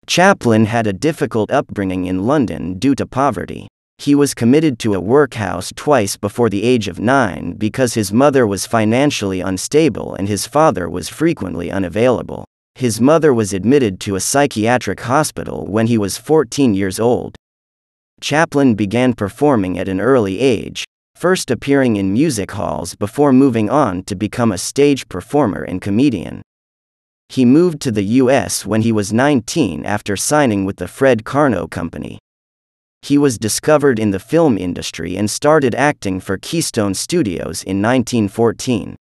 Chaplin had a difficult upbringing in London due to poverty. He was committed to a workhouse twice before the age of 9 because his mother was financially unstable and his father was frequently unavailable. His mother was admitted to a psychiatric hospital when he was 14 years old. Chaplin began performing at an early age, first appearing in music halls before moving on to become a stage performer and comedian. He moved to the US when he was 19 after signing with the Fred Karno company. He was discovered in the film industry and started acting for Keystone Studios in 1914.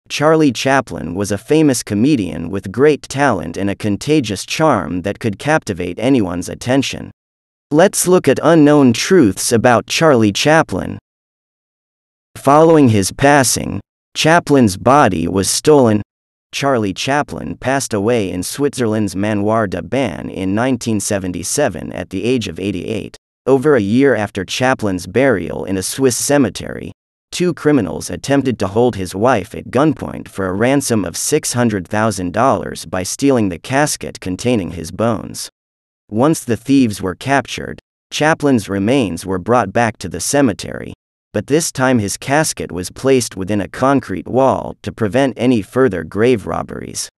Charlie Chaplin was a famous comedian with great talent and a contagious charm that could captivate anyone's attention. Let's look at unknown truths about Charlie Chaplin. Following his passing, Chaplin's body was stolen. Charlie Chaplin passed away in Switzerland's Manoir de Ban in 1977 at the age of 88. Over a year after Chaplin's burial in a Swiss cemetery, 2 criminals attempted to hold his wife at gunpoint for a ransom of $600,000 by stealing the casket containing his bones. Once the thieves were captured, Chaplin's remains were brought back to the cemetery, but this time his casket was placed within a concrete wall to prevent any further grave robberies.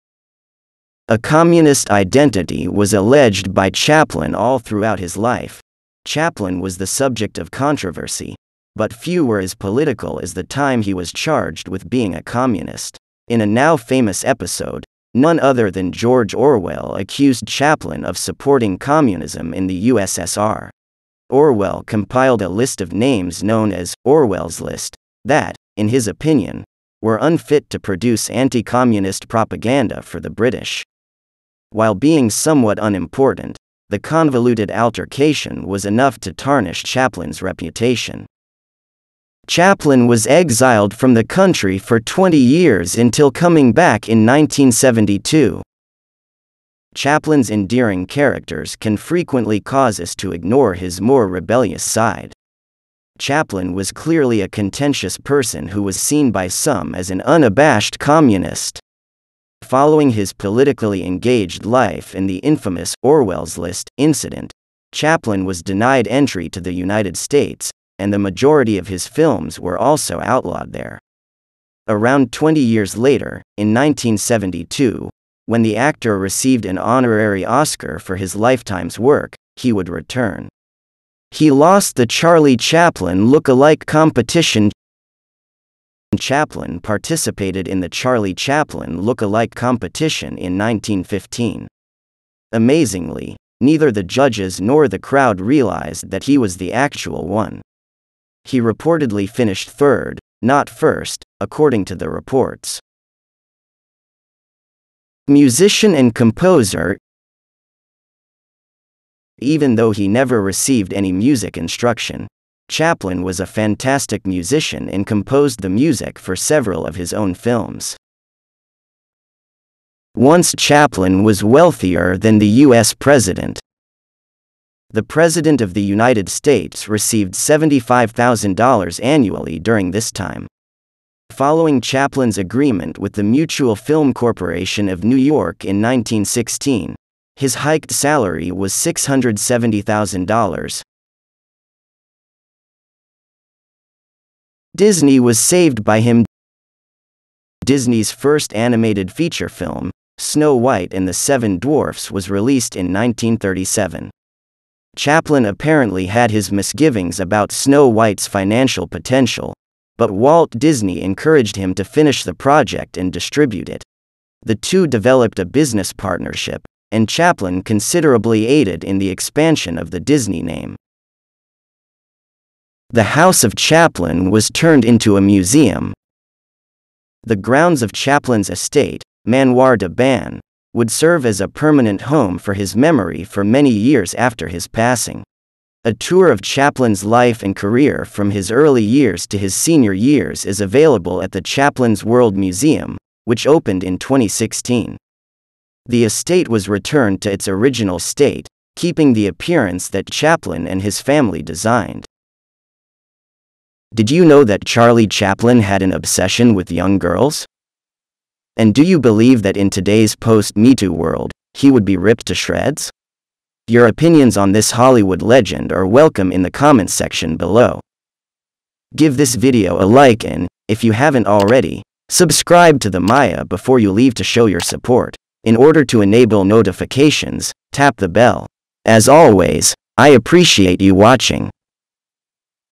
A communist identity was alleged by Chaplin all throughout his life. Chaplin was the subject of controversy, but few were as political as the time he was charged with being a communist. In a now famous episode, none other than George Orwell accused Chaplin of supporting communism in the USSR. Orwell compiled a list of names known as Orwell's List that, in his opinion, were unfit to produce anti-communist propaganda for the British. While being somewhat unimportant, the convoluted altercation was enough to tarnish Chaplin's reputation. Chaplin was exiled from the country for 20 years until coming back in 1972. Chaplin's endearing characters can frequently cause us to ignore his more rebellious side. Chaplin was clearly a contentious person who was seen by some as an unabashed communist. Following his politically engaged life and the infamous Orwell's List incident, Chaplin was denied entry to the United States, and the majority of his films were also outlawed there. Around 20 years later, in 1972, when the actor received an honorary Oscar for his lifetime's work, he would return. He lost the Charlie Chaplin look-alike competition. Chaplin participated in the Charlie Chaplin look-alike competition in 1915. Amazingly, neither the judges nor the crowd realized that he was the actual one. He reportedly finished third, not first, according to the reports. Musician and composer. Even though he never received any music instruction, Chaplin was a fantastic musician and composed the music for several of his own films. Once Chaplin was wealthier than the U.S. president. The President of the United States received $75,000 annually during this time. Following Chaplin's agreement with the Mutual Film Corporation of New York in 1916, his hiked salary was $670,000. Disney was saved by him. Disney's first animated feature film, Snow White and the Seven Dwarfs, was released in 1937. Chaplin apparently had his misgivings about Snow White's financial potential, but Walt Disney encouraged him to finish the project and distribute it. The two developed a business partnership, and Chaplin considerably aided in the expansion of the Disney name. The House of Chaplin was turned into a museum. The grounds of Chaplin's estate, Manoir de Ban, would serve as a permanent home for his memory for many years after his passing. A tour of Chaplin's life and career from his early years to his senior years is available at the Chaplin's World Museum, which opened in 2016. The estate was returned to its original state, keeping the appearance that Chaplin and his family designed. Did you know that Charlie Chaplin had an obsession with young girls? And do you believe that in today's post-Me Too world, he would be ripped to shreds? Your opinions on this Hollywood legend are welcome in the comments section below. Give this video a like and, if you haven't already, subscribe to the Maya before you leave to show your support. In order to enable notifications, tap the bell. As always, I appreciate you watching.